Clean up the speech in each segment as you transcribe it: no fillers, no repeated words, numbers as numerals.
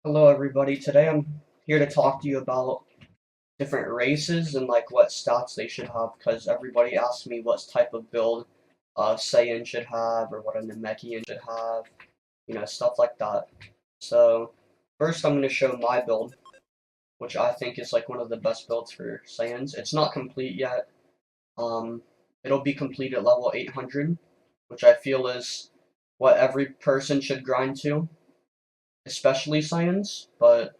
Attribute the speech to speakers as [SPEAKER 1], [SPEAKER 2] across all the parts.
[SPEAKER 1] Hello everybody, today I'm here to talk to you about different races and like what stats they should have because everybody asks me what type of build a Saiyan should have or what a Namekian should have, stuff like that. So first I'm going to show my build, which I think is like one of the best builds for Saiyans. It's not complete yet. Um, it'll be complete at level 800, which I feel is what every person should grind to, especially Saiyans, but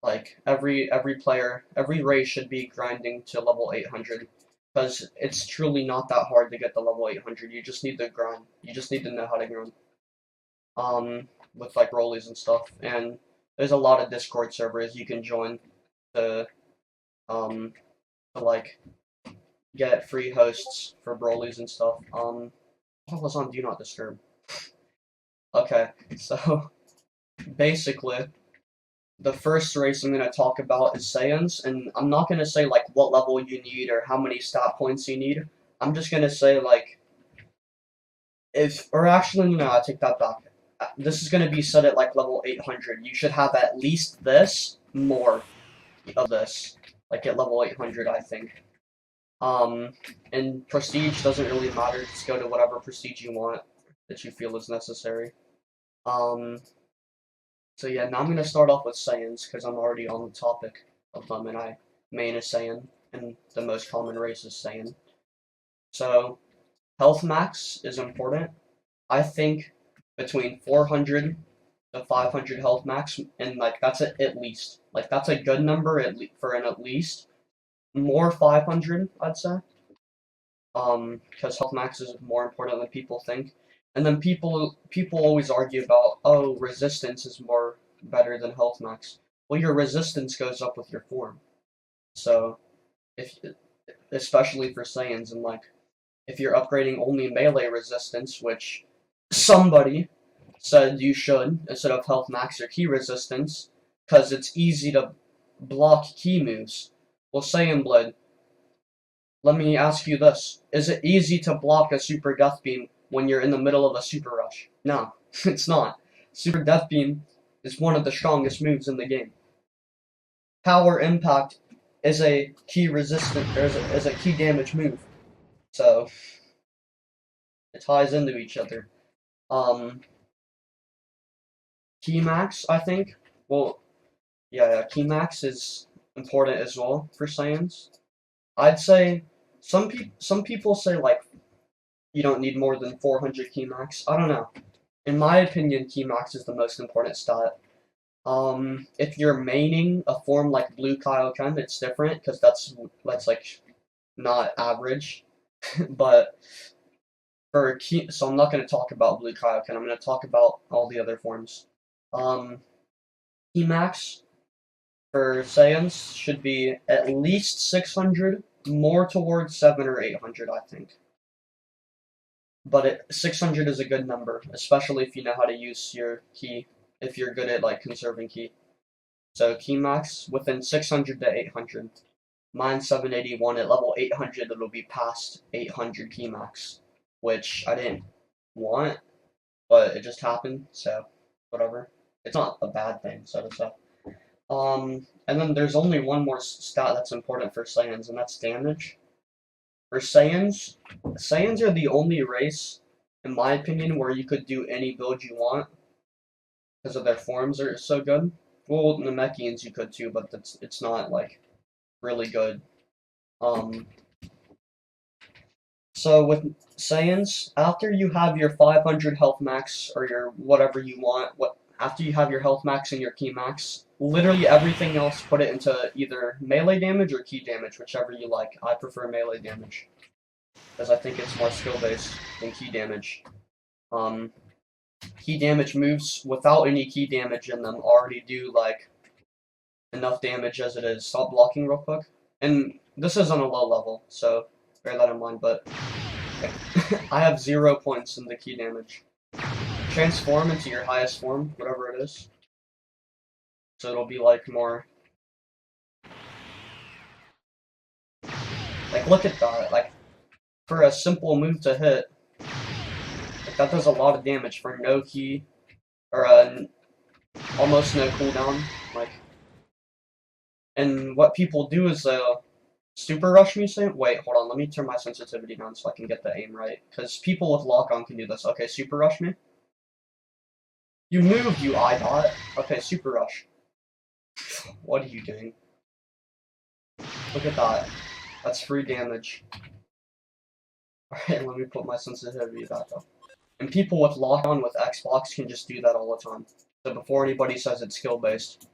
[SPEAKER 1] like every player, every race should be grinding to level 800 because it's truly not that hard to get to level 800. You just need to grind. You just need to know how to grind. With like rollies and stuff. And there's a lot of Discord servers you can join to um to like get free hosts for Broly's and stuff. I was on Do Not Disturb. Okay, so basically the first race I'm going to talk about is Saiyans, and I'm not going to say like what level you need or how many stat points you need. I'm just going to say like or actually no, I take that back. This is going to be set at like level 800. You should have at least this, more of this, like at level 800, I think. And prestige doesn't really matter. Just go to whatever prestige you want that you feel is necessary. Um, So yeah, now I'm gonna start off with Saiyans because I'm already on the topic of them, and I main is Saiyan, and the most common race is Saiyan. So health max is important. I think between 400 to 500 health max, and like that's at least. Like that's a good number for an at least. More 500, I'd say. Because health max is more important than people think. And then people always argue about, oh, resistance is more better than health max. Well, your resistance goes up with your form. So if especially for Saiyans, and like if you're upgrading only melee resistance, which somebody said you should instead of health max or key resistance, because it's easy to block key moves. Well, Saiyan Blade, let me ask you this. Is it easy to block a Super Death Beam when you're in the middle of a Super Rush? No, it's not. Super Death Beam is one of the strongest moves in the game. Power Impact is a key resistant, or is a key damage move. So, it ties into each other. Um, Key Max, I think. Well, yeah, Key Max is important as well for Saiyans. I'd say some people say like you don't need more than 400 key max. I don't know. In my opinion, key max is the most important stat. If you're maining a form like Blue Kaioken, it's different because that's like not average. But for key, so I'm not going to talk about Blue Kaioken. I'm going to talk about all the other forms. Um, Key max for Saiyans should be at least 600, more towards 7 or 800, I think. But 600 is a good number, especially if you know how to use your key, if you're good at like conserving key. So key max within 600 to 800. Mine's 781. At level 800, it'll be past 800 key max, which I didn't want, but it just happened. So whatever. It's not a bad thing, so to say. And then there's only one more stat that's important for Saiyans, and that's damage. For Saiyans, Saiyans are the only race, in my opinion, where you could do any build you want because of their forms are so good. Well, Namekians you could too, but it's not like really good. Um, so with Saiyans, after you have your 500 health max or your whatever you want, after you have your health max and your key max, literally everything else put it into either melee damage or key damage, whichever you like. I prefer melee damage because I think it's more skill based than key damage. Key damage moves without any key damage in them already do like enough damage as it is. Stop blocking real quick. And this is on a low level, so bear that in mind. But okay. I have 0 points in the key damage. Transform into your highest form, whatever it is. So it'll be like more. Like look at that. Like for a simple move to hit, like, that does a lot of damage for no key or almost no cooldown. Like, and what people do is super rush me. Say, wait, hold on, let me turn my sensitivity down so I can get the aim right. Because people with lock on can do this. Okay, super rush me. You moved, you iBot. Okay, super rush. What are you doing? Look at that. That's free damage. Alright, let me put my sensitivity back up. And people with lock-on with Xbox can just do that all the time. So before anybody says it's skill-based,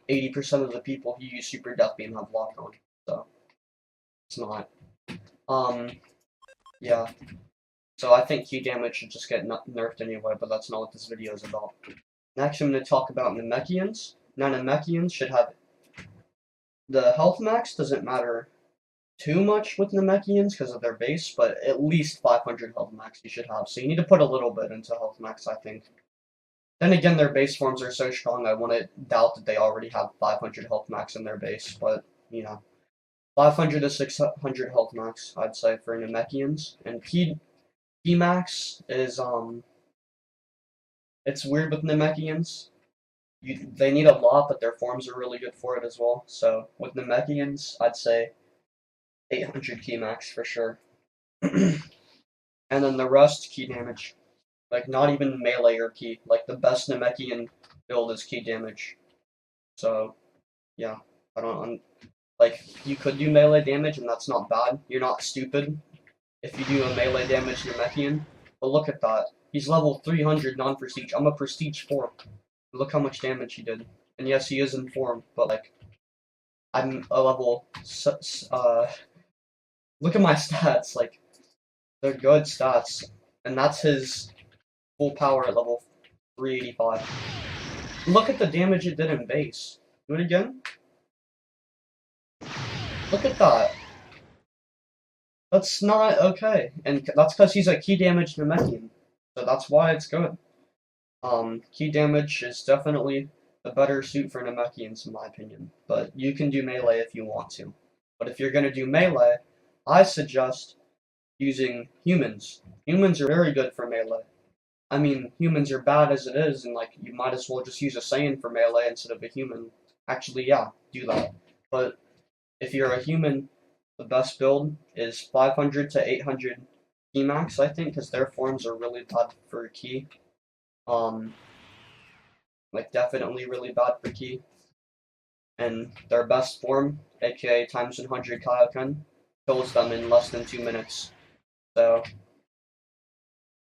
[SPEAKER 1] 80% of the people who use Super Death Beam have lock-on. So, it's not. Yeah. So I think key damage should just get nerfed anyway, but that's not what this video is about. Next, I'm going to talk about Namekians. Now, Namekians should have... The health max doesn't matter too much with Namekians because of their base, but at least 500 health max you should have. So you need to put a little bit into health max, I think. Then again, their base forms are so strong, I wouldn't doubt that they already have 500 health max in their base, but, you know. 500 to 600 health max, I'd say, for Namekians. And key max is, it's weird with Namekians. They need a lot, but their forms are really good for it as well. So, with Namekians, I'd say 800 key max for sure. And then the rest, key damage. Like, not even melee or key. Like, the best Namekian build is key damage. So, yeah. I don't... Like, you could do melee damage, and that's not bad. You're not stupid if you do a melee damage Namekian. But look at that. He's level 300 non-prestige. I'm a prestige 4. Look how much damage he did. And yes, he is in form, but, like, I'm a level... Look at my stats. Like, they're good stats. And that's his full power at level 385. Look at the damage it did in base. Do it again. Look at that. That's not okay. And that's because he's a key damage Namekian. So that's why it's good. Key damage is definitely a better suit for Namekians in my opinion. But you can do melee if you want to. But if you're going to do melee, I suggest using humans. Humans are very good for melee. I mean, humans are bad as it is, and like you might as well just use a Saiyan for melee instead of a human. Actually, yeah, do that. But if you're a human, the best build is 500 to 800 key max, I think, because their forms are really bad for key. Like definitely really bad for key. And their best form, aka times 100 Kaioken, kills them in less than 2 minutes. So,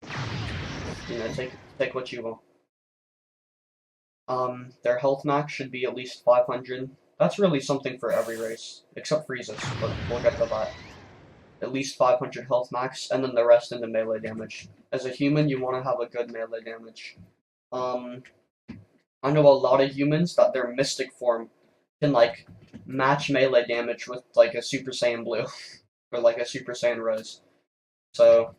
[SPEAKER 1] you know, take what you want. Their health max should be at least 500. That's really something for every race, except Frieza's, but we'll get to that. At least 500 health max, and then the rest into melee damage. As a human, you want to have a good melee damage. I know a lot of humans that their mystic form can, like, match melee damage with, like, a Super Saiyan Blue, or, like, a Super Saiyan Rose. So,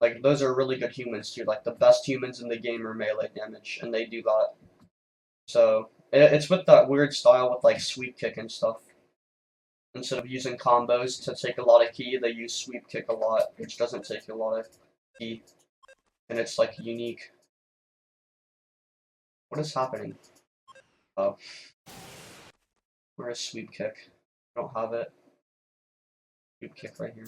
[SPEAKER 1] like, those are really good humans, too. Like, the best humans in the game are melee damage, and they do that. So, it's with that weird style with, like, sweep kick and stuff. Instead of using combos to take a lot of key, they use sweep kick a lot, which doesn't take a lot of key. And it's, like, unique. What is happening? Oh. Where is sweep kick? I don't have it. Sweep kick right here.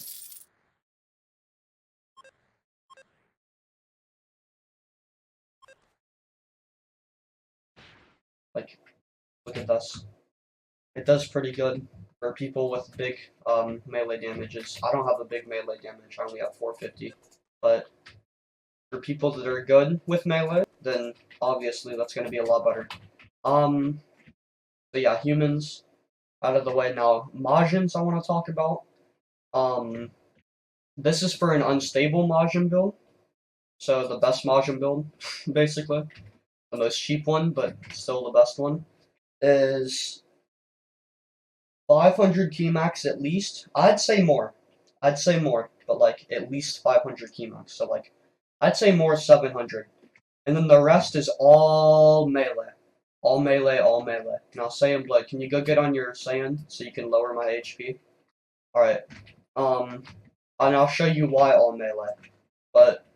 [SPEAKER 1] Like, look at this. It does pretty good for people with big melee damages. I don't have a big melee damage. I only have 450. But for people that are good with melee, then obviously that's going to be a lot better. But yeah, humans out of the way now. Majins I want to talk about. This is for an unstable Majin build. So the best Majin build, basically. The most cheap one, but still the best one. Is 500 key max at least. I'd say more. But like at least 500 key max. So like, I'd say more 700. And then the rest is all melee. All melee, all melee. Now Saiyan Blood, can you go get on your Saiyan so you can lower my HP? Alright. And I'll show you why all melee. But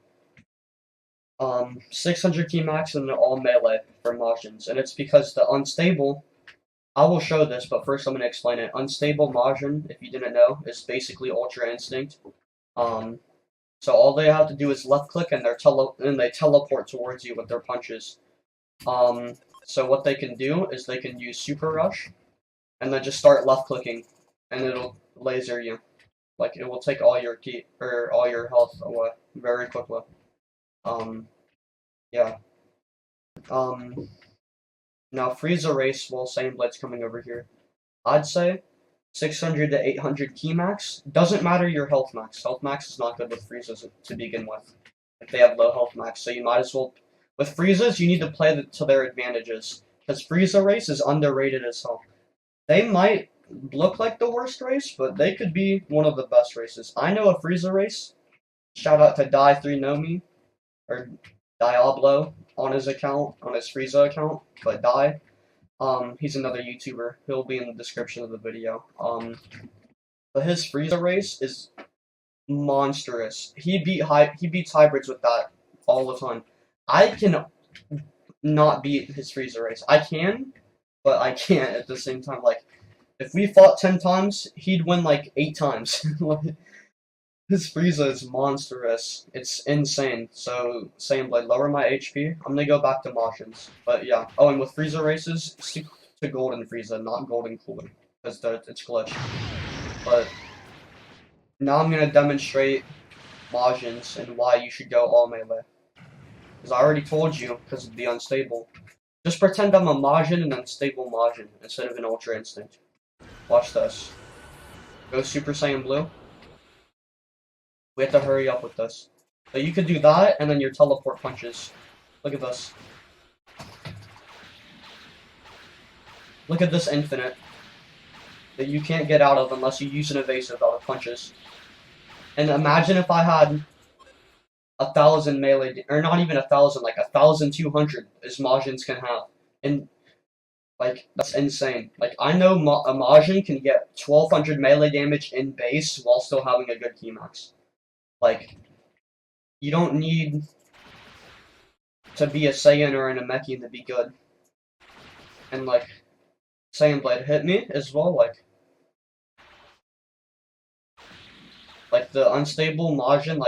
[SPEAKER 1] 600 key max and all melee for Majins, and it's because the unstable. I will show this, but first I'm going to explain it. Unstable Majin, if you didn't know, is basically Ultra Instinct. So all they have to do is left click and they teleport towards you with their punches. So what they can do is they can use Super Rush, and then just start left clicking, and it'll laser you. Like it will take all your all your health away very quickly. Yeah. Now Frieza race while Saiyan Blade's coming over here. I'd say 600 to 800 key max. Doesn't matter your health max. Health max is not good with Friezas to begin with. If they have low health max, so you might as well. With Friezas, you need to play to their advantages. Because Frieza race is underrated as hell. They might look like the worst race, but they could be one of the best races. I know a Frieza race. Shout out to Die3Nomi, or Diablo, on his account, on his Frieza account, but Die. He's another YouTuber. He'll be in the description of the video. But his Frieza race is monstrous. He beats hybrids with that all the time. I can not beat his Frieza race. I can, but I can't at the same time. Like, if we fought 10 times, he'd win like 8 times. His Frieza is monstrous. It's insane. So, Saiyan Blade, lower my HP. I'm gonna go back to Majins. But yeah. Oh, and with Frieza races, stick to Golden Frieza, not Golden Cooler. Because it's glitched. But now I'm gonna demonstrate Majins and why you should go all melee. Because I already told you, because of the unstable. Just pretend I'm a Majin and unstable Majin instead of an Ultra Instinct. Watch this. Go Super Saiyan Blue. We have to hurry up with this. So you could do that, and then your teleport punches. Look at this. Look at this infinite. That you can't get out of unless you use an evasive out of punches. And imagine if I had 1,000 melee, or not even 1,000, like 1,200 as Majins can have. And, like, that's insane. Like, I know a Majin can get 1,200 melee damage in base while still having a good key max. Like, you don't need to be a Saiyan or a Namekian to be good. And, like, Saiyan Blade hit me as well, like the unstable Majin,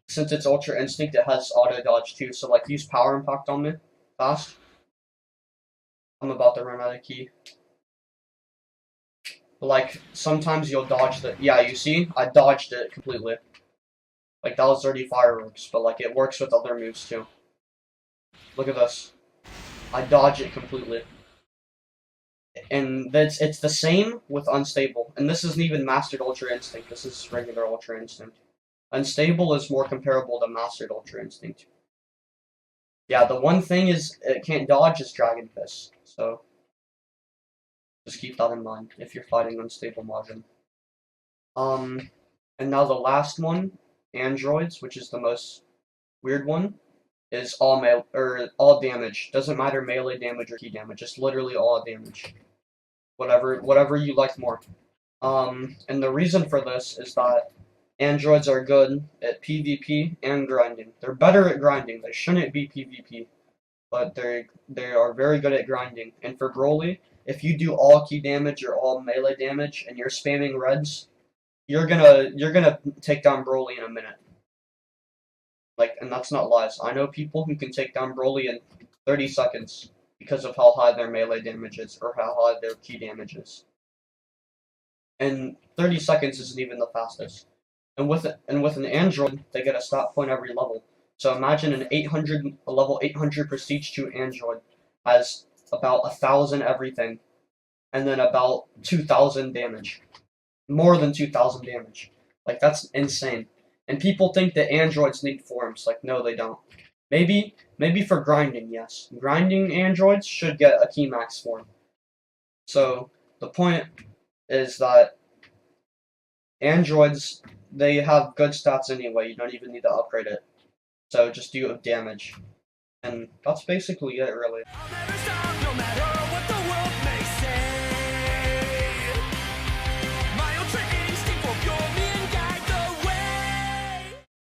[SPEAKER 1] since it's Ultra Instinct, it has auto dodge too, so, like, use Power Impact on me, fast. I'm about to run out of key. Like, sometimes you'll dodge the... Yeah, you see? I dodged it completely. Like, that was already fireworks, but, like, it works with other moves, too. Look at this. I dodge it completely. And it's the same with Unstable. And this isn't even Mastered Ultra Instinct. This is regular Ultra Instinct. Unstable is more comparable to Mastered Ultra Instinct. Yeah, the one thing is it can't dodge is Dragon Fist. So... just keep that in mind if you're fighting Unstable Majin. And now the last one, Androids, which is the most weird one, is all damage. Doesn't matter melee damage or key damage, just literally all damage. Whatever you like more. And the reason for this is that Androids are good at PvP and grinding. They're better at grinding. They shouldn't be PvP, but they are very good at grinding. And for Broly, if you do all key damage or all melee damage and you're spamming reds, you're gonna take down Broly in a minute. Like, and that's not lies. I know people who can take down Broly in 30 seconds because of how high their melee damage is or how high their key damage is. And 30 seconds isn't even the fastest. And with an android, they get a stat point every level. So imagine a level 800 prestige 2 android has about 1,000 everything, and then about 2,000 damage. More than 2,000 damage. Like, that's insane. And people think that androids need forms. Like, no, they don't. Maybe for grinding, yes. Grinding androids should get a key max form. So, the point is that androids, they have good stats anyway. You don't even need to upgrade it. So, just do damage. And that's basically it, really.